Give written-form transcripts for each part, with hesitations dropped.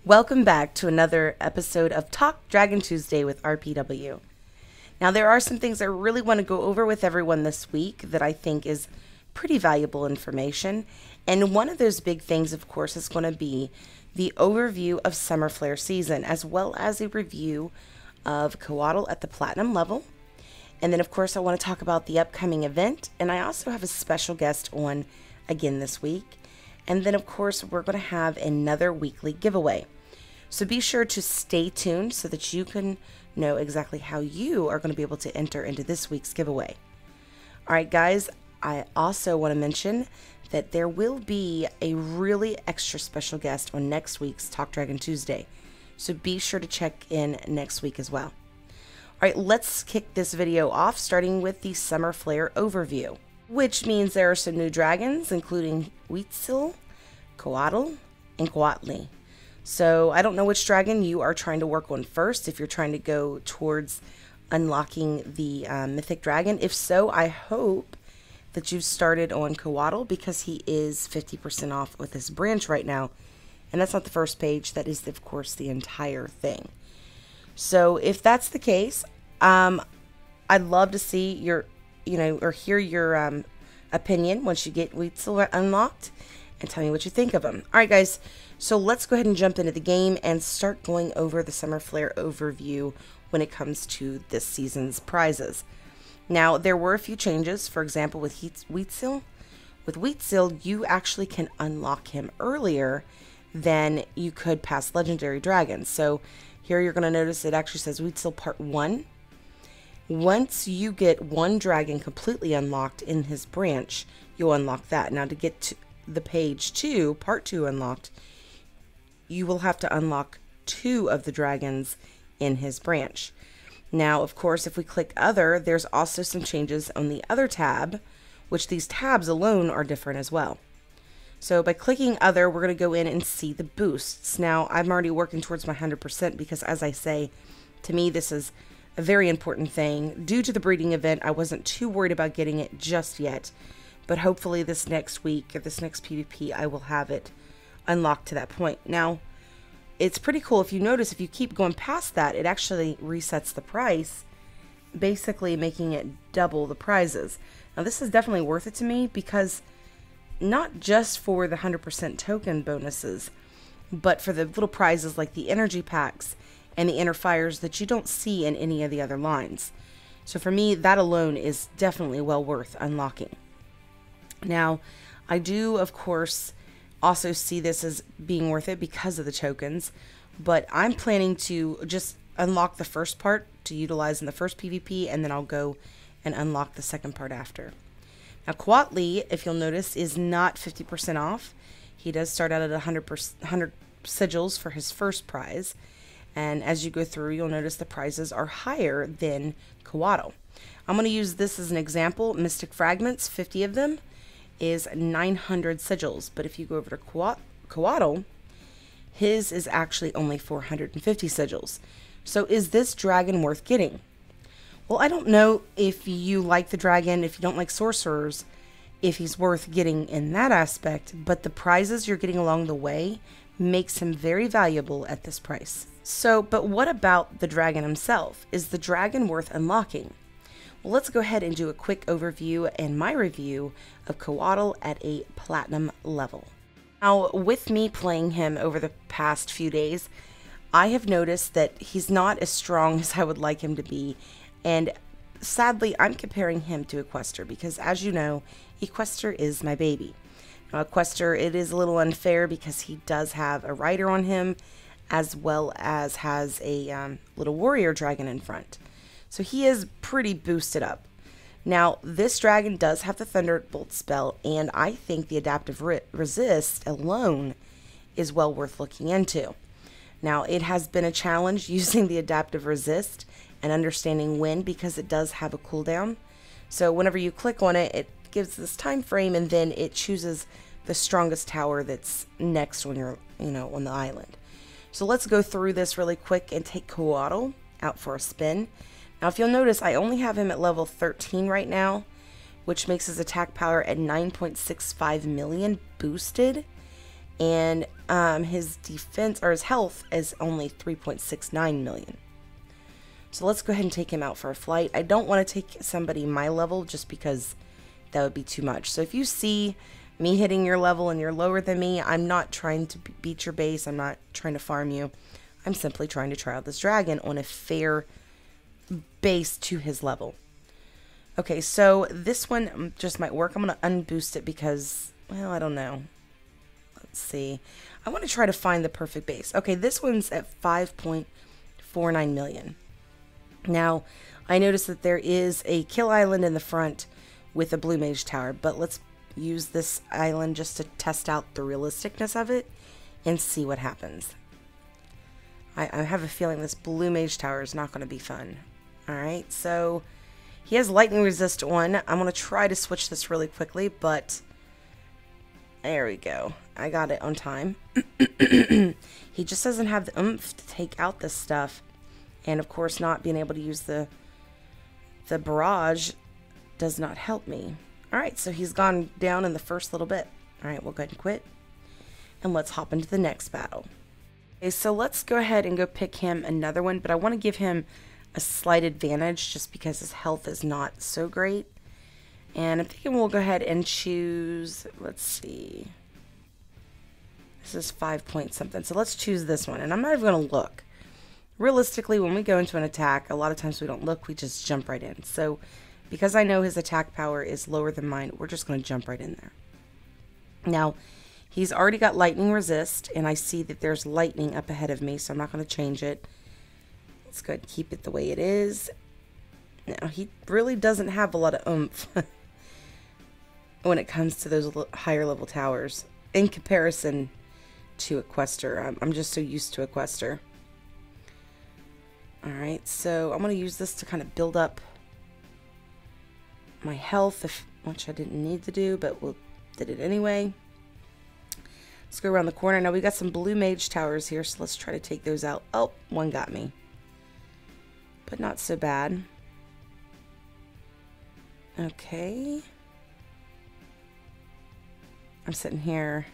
Welcome back to another episode of Talk Dragon Tuesday with RPW. Now, there are some things I really want to go over with everyone this week that I think is pretty valuable information. And one of those big things, of course, is going to be the overview of Summer Flair season, as well as a review of Coatl at the Platinum level. And then, of course, I want to talk about the upcoming event. And I also have a special guest on again this week. And then, of course, we're going to have another weekly giveaway. So be sure to stay tuned so that you can know exactly how you are going to be able to enter into this week's giveaway. All right, guys, I also want to mention that there will be a really extra special guest on next week's Talk Dragon Tuesday. So be sure to check in next week as well. All right, let's kick this video off starting with the Summer Flair overview, which means there are some new dragons, including Coatl, Coatl, and Coatl. So I don't know which dragon you are trying to work on first, if you're trying to go towards unlocking the mythic dragon. If so, I hope that you've started on Coatl, because he is 50% off with this branch right now. And that's not the first page, that is, of course, the entire thing. So if that's the case, I'd love to see your, or hear your opinion once you get Coatl unlocked, and tell me what you think of him. All right, guys. So let's go ahead and jump into the game and start going over the Summer Flair overview when it comes to this season's prizes. Now, there were a few changes. For example, with Coatl. With Coatl, you actually can unlock him earlier than you could past legendary dragons. So here you're going to notice it actually says Coatl Part 1. Once you get one dragon completely unlocked in his branch, you'll unlock that. Now, to get to the page 2, Part 2 unlocked, you will have to unlock 2 of the dragons in his branch. Now, of course, if we click Other, there's also some changes on the Other tab, which these tabs alone are different as well. So by clicking Other, we're going to go in and see the boosts. Now, I'm already working towards my 100% because, as I say, to me, this is a very important thing. Due to the breeding event, I wasn't too worried about getting it just yet, but hopefully this next week or this next PvP, I will have it unlocked to that point. Now, it's pretty cool. If you notice, if you keep going past that, it actually resets the price, basically making it double the prizes. Now, this is definitely worth it to me, because not just for the 100% token bonuses, but for the little prizes like the energy packs and the inner fires that you don't see in any of the other lines. So for me, that alone is definitely well worth unlocking. Now, I do, of course, also see this as being worth it because of the tokens, but I'm planning to just unlock the first part to utilize in the first PvP, and then I'll go and unlock the second part after. Now, Coatl, if you'll notice, is not 50% off. He does start out at 100 sigils for his first prize, and as you go through, you'll notice the prizes are higher than Coatl. I'm going to use this as an example. Mystic Fragments, 50 of them, is 900 sigils, but if you go over to Coatl, his is actually only 450 sigils. So is this dragon worth getting? Well, I don't know if you like the dragon, if you don't like sorcerers, if he's worth getting in that aspect, but the prizes you're getting along the way makes him very valuable at this price. So, but what about the dragon himself? Is the dragon worth unlocking? Well, let's go ahead and do a quick overview and my review of Coatl at a platinum level. Now, with me playing him over the past few days, I have noticed that he's not as strong as I would like him to be, and sadly, I'm comparing him to Equester because, as you know, Equester is my baby. Now, Equester, it is a little unfair because he does have a rider on him, as well as has a little warrior dragon in front. So he is pretty boosted up. Now, this dragon does have the Thunderbolt spell, and I think the Adaptive Resist alone is well worth looking into. Now, it has been a challenge using the Adaptive Resist and understanding when, because it does have a cooldown. So whenever you click on it, it gives this time frame, and then it chooses the strongest tower that's next when you're, on the island. So let's go through this really quick and take Coatl out for a spin. Now, if you'll notice, I only have him at level 13 right now, which makes his attack power at 9.65 million boosted. And his defense, or his health, is only 3.69 million. So let's go ahead and take him out for a flight. I don't want to take somebody my level just because that would be too much. So if you see me hitting your level and you're lower than me, I'm not trying to beat your base. I'm not trying to farm you. I'm simply trying to try out this dragon on a fair base to his level. Okay, so this one just might work. I'm going to unboost it because, well, I don't know. Let's see. I want to try to find the perfect base. Okay, this one's at 5.49 million. Now, I noticed that there is a kill island in the front with a blue mage tower, but let's use this island just to test out the realisticness of it and see what happens. I have a feeling this blue mage tower is not going to be fun. Alright, so he has lightning resist on. I'm going to try to switch this really quickly, but there we go. I got it on time. He just doesn't have the oomph to take out this stuff. And of course, not being able to use the barrage does not help me. Alright, so he's gone down in the first little bit. Alright, we'll go ahead and quit. And let's hop into the next battle. Okay, so let's go ahead and go pick him another one, but I want to give him a slight advantage just because his health is not so great. And I'm thinking we'll go ahead and choose, let's see. This is 5 point something, so let's choose this one. And I'm not even going to look. Realistically, when we go into an attack, a lot of times we don't look, we just jump right in. So, because I know his attack power is lower than mine, we're just going to jump right in there. Now, he's already got lightning resist, and I see that there's lightning up ahead of me, so I'm not going to change it. Let's go ahead and keep it the way it is. Now, he really doesn't have a lot of oomph when it comes to those higher level towers in comparison to a Quester. I'm just so used to a Quester. Alright, so I'm going to use this to kind of build up my health, which I didn't need to do, but we did it anyway. Let's go around the corner. Now we got some blue mage towers here, so let's try to take those out. Oh, one got me. But not so bad. Okay. I'm sitting here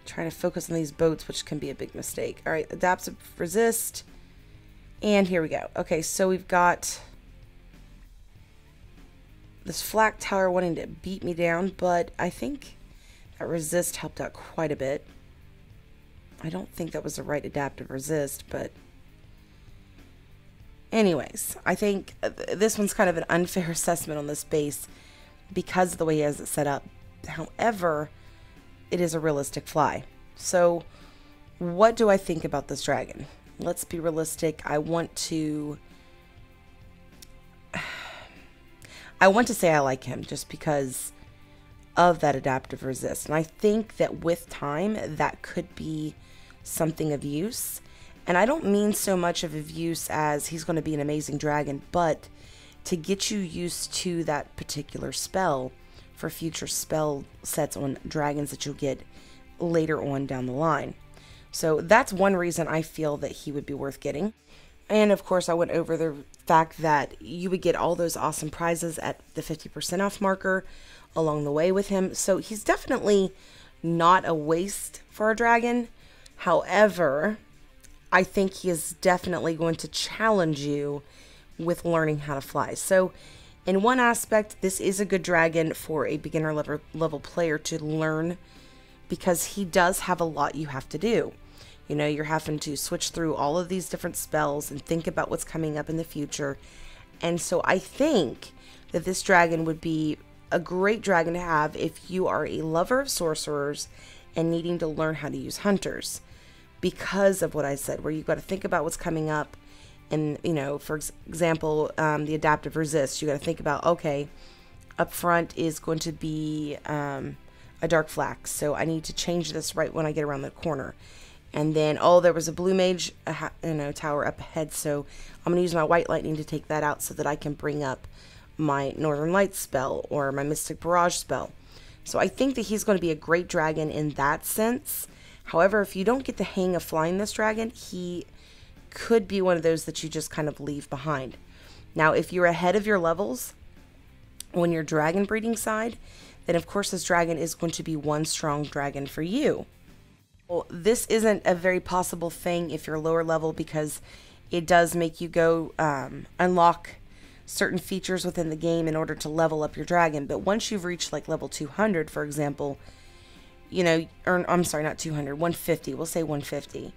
trying to focus on these boats, which can be a big mistake. Alright, adaptive resist. And here we go. Okay, so we've got this flak tower wanting to beat me down, but I think that resist helped out quite a bit. I don't think that was the right adaptive resist, but anyways, I think this one's kind of an unfair assessment on this base because of the way he has it set up. However, it is a realistic fly. So what do I think about this dragon? Let's be realistic. I want to say I like him just because of that adaptive resist. And I think that with time, that could be something of use. And I don't mean so much of use as he's going to be an amazing dragon, but to get you used to that particular spell for future spell sets on dragons that you'll get later on down the line. So that's one reason I feel that he would be worth getting. And of course, I went over the fact that you would get all those awesome prizes at the 50% off marker along the way with him. So he's definitely not a waste for a dragon. However, I think he is definitely going to challenge you with learning how to fly. So in one aspect, this is a good dragon for a beginner level player to learn because he does have a lot you have to do. You know, you're having to switch through all of these different spells and think about what's coming up in the future. And so I think that this dragon would be a great dragon to have if you are a lover of sorcerers and needing to learn how to use hunters. Because of what I said, where you've got to think about what's coming up. And, you know, for example, the adaptive resist, you got to think about, okay, up front is going to be a dark flak. So I need to change this right when I get around the corner. And then, oh, there was a blue mage tower up ahead, so I'm going to use my white lightning to take that out so that I can bring up my Northern Lights spell or my Mystic Barrage spell. So I think that he's going to be a great dragon in that sense. However, if you don't get the hang of flying this dragon, he could be one of those that you just kind of leave behind. Now, if you're ahead of your levels on your dragon breeding side, then of course this dragon is going to be one strong dragon for you. Well, this isn't a very possible thing if you're lower level, because it does make you go unlock certain features within the game in order to level up your dragon. But once you've reached like level 200, for example, you know, or I'm sorry, not 200, 150, we'll say 150,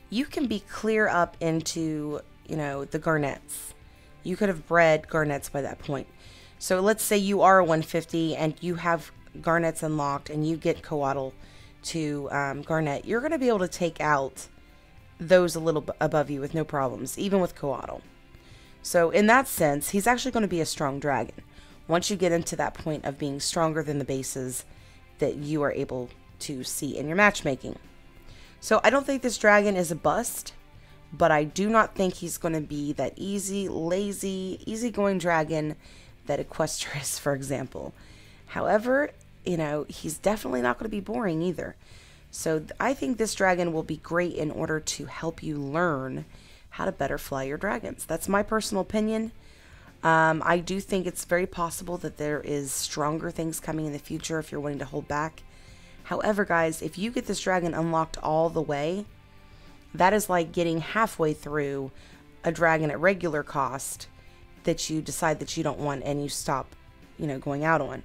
you can be clear up into, you know, the garnets. You could have bred garnets by that point. So let's say you are a 150 and you have garnets unlocked and you get Coatl to garnet. You're going to be able to take out those a little above you with no problems, even with Coatl. So in that sense, he's actually going to be a strong dragon once you get into that point of being stronger than the bases that you are able to see in your matchmaking. So I don't think this dragon is a bust, but I do not think he's going to be that easy, lazy, easygoing dragon that Equestria is, for example. However, you know, he's definitely not going to be boring either. So I think this dragon will be great in order to help you learn how to better fly your dragons. That's my personal opinion. I do think it's very possible that there is stronger things coming in the future if you're wanting to hold back. However, guys, if you get this dragon unlocked all the way, that is like getting halfway through a dragon at regular cost that you decide that you don't want and you stop, you know, going out on.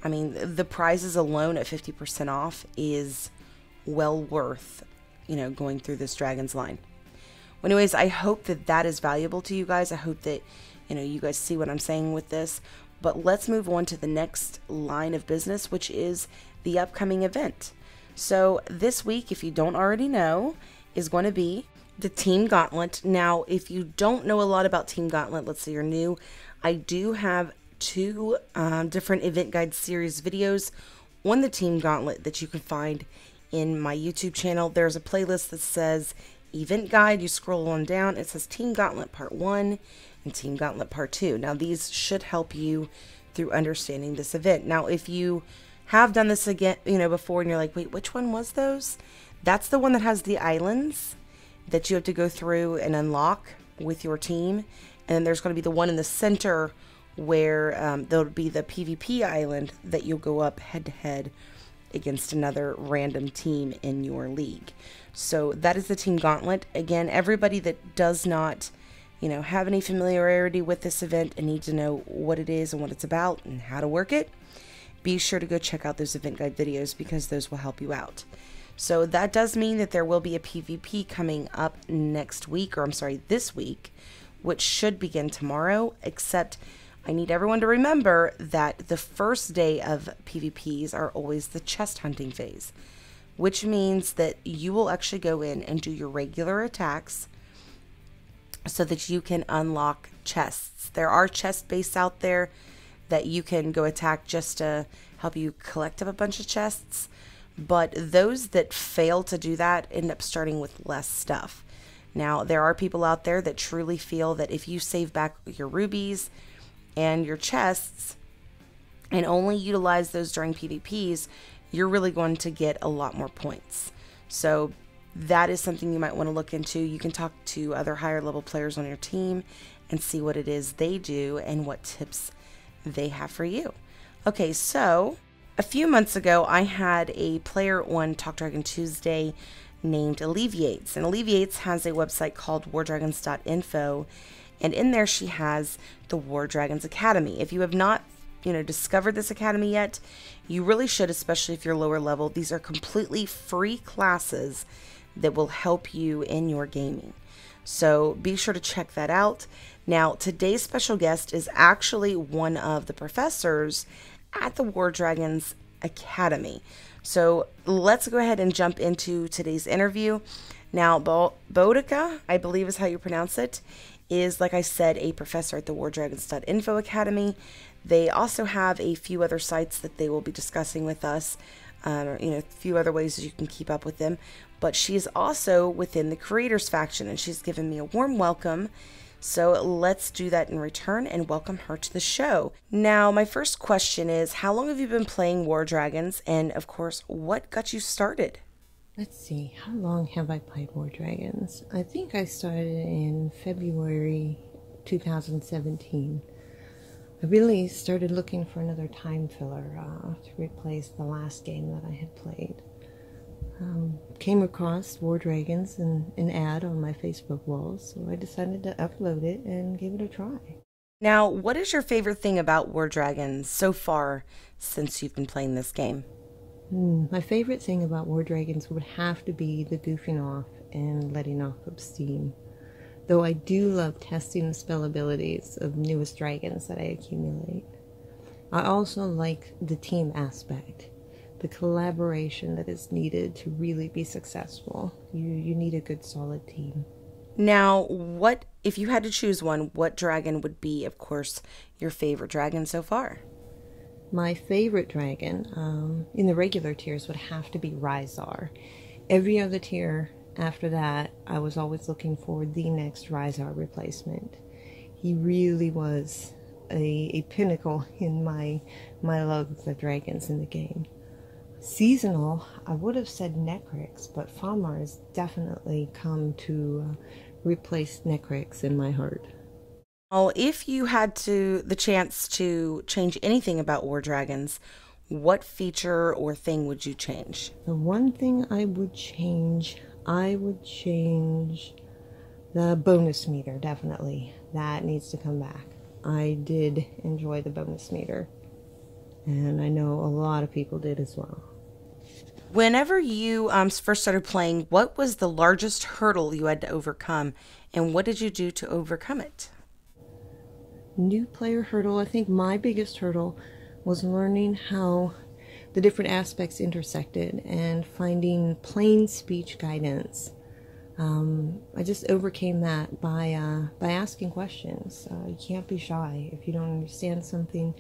I mean, the prizes alone at 50% off is well worth, you know, going through this dragon's line. Well, anyways, I hope that that is valuable to you guys. I hope that, you know, you guys see what I'm saying with this. But let's move on to the next line of business, which is the upcoming event. So this week, if you don't already know, is going to be the Team Gauntlet. Now, if you don't know a lot about Team Gauntlet, let's say you're new, I do have two different event guide series videos on the Team Gauntlet that you can find in my YouTube channel. There's a playlist that says Event Guide. You scroll on down, it says Team Gauntlet Part 1 and Team Gauntlet Part 2. Now, these should help you through understanding this event. Now, if you have done this again, you know, before, and you're like, wait, which one was those? That's the one that has the islands that you have to go through and unlock with your team. And then there's going to be the one in the center where there'll be the PvP island that you'll go up head to head against another random team in your league. So that is the Team Gauntlet. Again, everybody that does not, you know, have any familiarity with this event and need to know what it is and what it's about and how to work it, be sure to go check out those event guide videos, because those will help you out. So that does mean that there will be a PvP coming up next week, or I'm sorry, this week, which should begin tomorrow, except I need everyone to remember that the first day of PvPs are always the chest hunting phase, which means that you will actually go in and do your regular attacks so that you can unlock chests. There are chest bases out there that you can go attack just to help you collect up a bunch of chests, but those that fail to do that end up starting with less stuff. Now, there are people out there that truly feel that if you save back your rubies and your chests and only utilize those during PvPs, you're really going to get a lot more points. So that is something you might want to look into. You can talk to other higher level players on your team and see what it is they do and what tips they have for you. Okay, so a few months ago, I had a player on TalkDragonTuesday named Alleviates. And Alleviates has a website called wardragons.info. And in there, she has the War Dragons Academy. If you have not, you know, discovered this academy yet, you really should, especially if you're lower level. These are completely free classes that will help you in your gaming. So be sure to check that out. Now, today's special guest is actually one of the professors at the War Dragons Academy. So let's go ahead and jump into today's interview. Now, Boudica, I believe is how you pronounce it, is, like I said, a professor at the wardragons.info Academy. They also have a few other sites that they will be discussing with us, you know, a few other ways that you can keep up with them. But she's also within the creators faction, and she's given me a warm welcome. So let's do that in return and welcome her to the show. Now, my first question is, how long have you been playing War Dragons? And of course, what got you started? Let's see, how long have I played War Dragons? I think I started in February 2017. I really started looking for another time filler to replace the last game that I had played. Came across War Dragons and an ad on my Facebook wall, so I decided to upload it and give it a try. Now, what is your favorite thing about War Dragons so far since you've been playing this game? My favorite thing about War Dragons would have to be the goofing off and letting off of steam. Though I do love testing the spell abilities of newest dragons that I accumulate. I also like the team aspect, the collaboration that is needed to really be successful. You need a good solid team. Now, if you had to choose one, what dragon would be, of course, your favorite dragon so far? My favorite dragon in the regular tiers would have to be Rysar. Every other tier after that, I was always looking for the next Rysar replacement. He really was a pinnacle in my love of the dragons in the game. Seasonal, I would have said Necrix, but Famar has definitely come to replace Necrix in my heart. Oh, if you had the chance to change anything about War Dragons, what feature or thing would you change? The one thing I would change the bonus meter, definitely. That needs to come back. I did enjoy the bonus meter, and I know a lot of people did as well. Whenever you first started playing, what was the largest hurdle you had to overcome, and what did you do to overcome it? New player hurdle, I think my biggest hurdle was learning how the different aspects intersected and finding plain speech guidance. I just overcame that by asking questions. You can't be shy. If you don't understand something,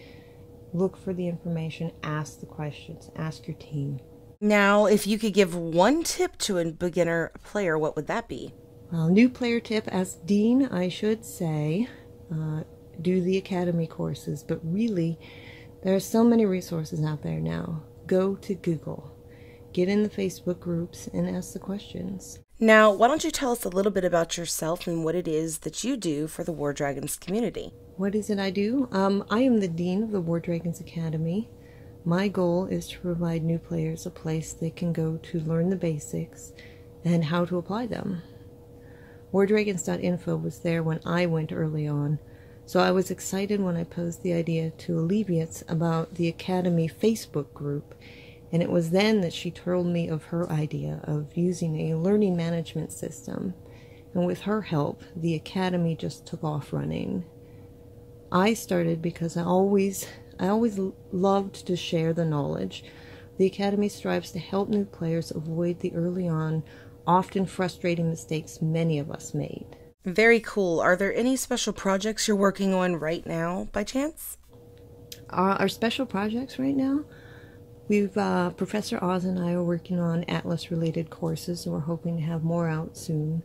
look for the information, ask the questions, ask your team. Now, if you could give one tip to a beginner player, what would that be? Well, new player tip, as Dean, I should say, do the Academy courses, but really, there are so many resources out there now. Go to Google, get in the Facebook groups, and ask the questions. Now, why don't you tell us a little bit about yourself and what it is that you do for the War Dragons community? What is it I do? I am the Dean of the War Dragons Academy. My goal is to provide new players a place they can go to learn the basics and how to apply them. WarDragons.info was there when I went early on, so I was excited when I posed the idea to Alleviates about the Academy Facebook group, and it was then that she told me of her idea of using a learning management system, and with her help, the Academy just took off running. I started because I always loved to share the knowledge. The Academy strives to help new players avoid the early on, often frustrating mistakes many of us made. Very cool. Are there any special projects you're working on right now, by chance? Our special projects right now? Professor Oz and I are working on Atlas-related courses, and we're hoping to have more out soon.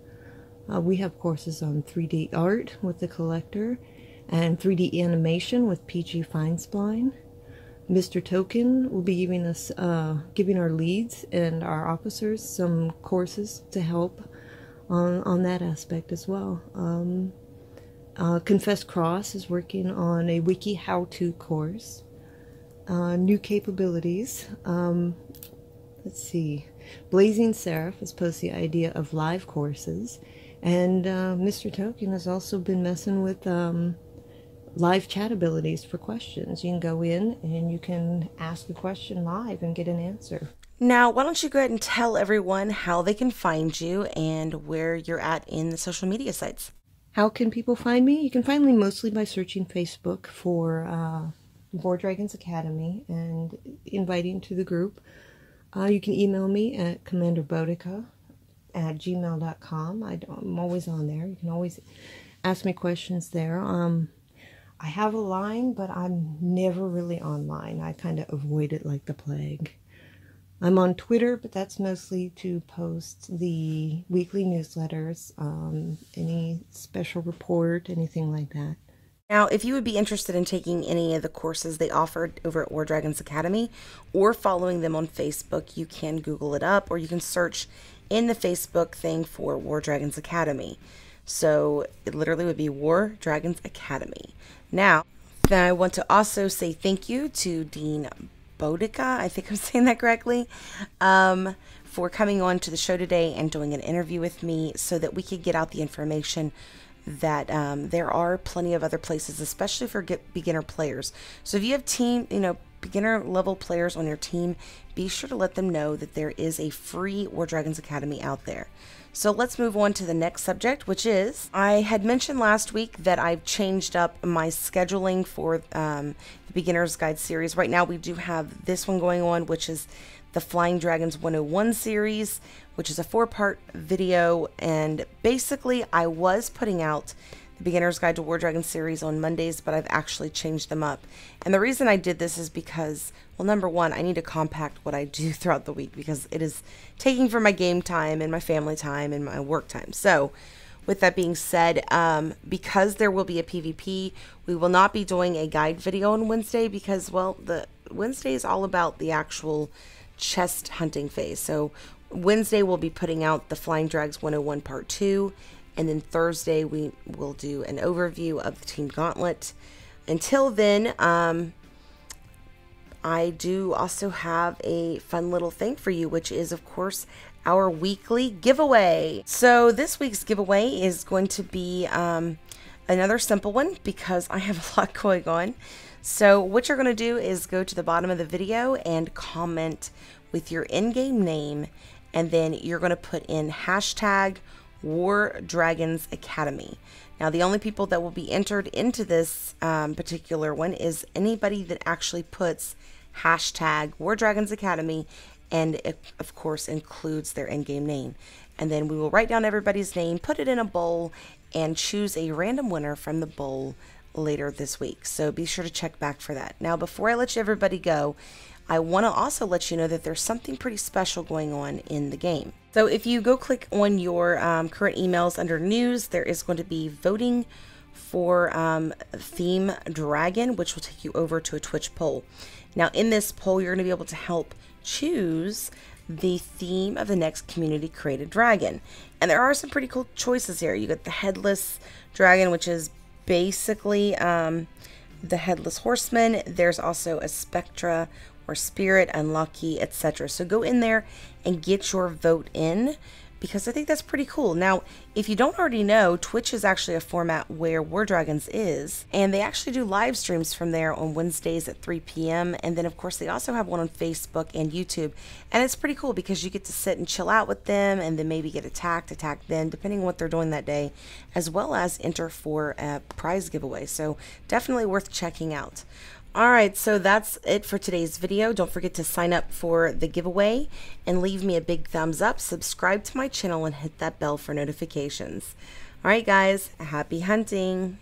We have courses on 3D art with the Collector, and 3D animation with PG Finespline. Mr. Token will be giving our leads and our officers some courses to help on that aspect as well. Confess Cross is working on a wiki how-to course. New capabilities. Let's see. Blazing Seraph has posed the idea of live courses, and Mr. Token has also been messing with live chat abilities for questions. You can go in and you can ask a question live and get an answer. Now, why don't you go ahead and tell everyone how they can find you and where you're at in the social media sites? How can people find me? You can find me mostly by searching Facebook for War Dragons Academy and inviting to the group. You can email me at commanderbodica@gmail.com. I'm always on there. You can always ask me questions there. I have a line, but I'm never really online. I kind of avoid it like the plague. I'm on Twitter, but that's mostly to post the weekly newsletters, any special report, anything like that. Now, if you would be interested in taking any of the courses they offered over at War Dragons Academy or following them on Facebook, you can Google it up, or you can search in the Facebook thing for War Dragons Academy. So it literally would be War Dragons Academy. Now, I want to also say thank you to Dean Bodica, I think I'm saying that correctly, for coming on to the show today and doing an interview with me so that we could get out the information that there are plenty of other places, especially for beginner players. So if you have beginner level players on your team, be sure to let them know that there is a free War Dragons Academy out there. So let's move on to the next subject, which is, I had mentioned last week that I've changed up my scheduling for the Beginner's Guide series. Right now we do have this one going on, which is the Flying Dragons 101 series, which is a 4-part video. And basically I was putting out the Beginner's Guide to War Dragons series on Mondays, but I've actually changed them up. And the reason I did this is because, well, number one, I need to compact what I do throughout the week because it is taking from my game time and my family time and my work time. So with that being said, because there will be a PvP, we will not be doing a guide video on Wednesday because, well, the Wednesday is all about the actual chest hunting phase. So Wednesday we'll be putting out the Flying Drags 101 Part 2, and then Thursday we will do an overview of the Team Gauntlet. Until then, I do also have a fun little thing for you, which is, of course, our weekly giveaway. So this week's giveaway is going to be another simple one because I have a lot going on. So what you're going to do is go to the bottom of the video and comment with your in-game name, and then you're going to put in hashtag War Dragons Academy. Now, the only people that will be entered into this particular one is anybody that actually puts hashtag War Dragons Academy, and it, of course, includes their in-game name. And then we will write down everybody's name, put it in a bowl, and choose a random winner from the bowl later this week. So be sure to check back for that. Now, before I let everybody go, I want to also let you know that there's something pretty special going on in the game. So if you go click on your current emails under news, there is going to be voting for Theme Dragon, which will take you over to a Twitch poll. Now, in this poll, you're going to be able to help choose the theme of the next community created dragon. And there are some pretty cool choices here. You got the Headless Dragon, which is basically the Headless Horseman. There's also a Spectra or Spirit, Unlucky, etc. So go in there and get your vote in, because I think that's pretty cool. Now, if you don't already know, Twitch is actually a format where War Dragons is, and they actually do live streams from there on Wednesdays at 3 p.m. And then, of course, they also have one on Facebook and YouTube. And it's pretty cool because you get to sit and chill out with them and then maybe get attack them, depending on what they're doing that day, as well as enter for a prize giveaway. So definitely worth checking out. Alright, so that's it for today's video. Don't forget to sign up for the giveaway and leave me a big thumbs up, subscribe to my channel, and hit that bell for notifications. Alright guys, happy hunting!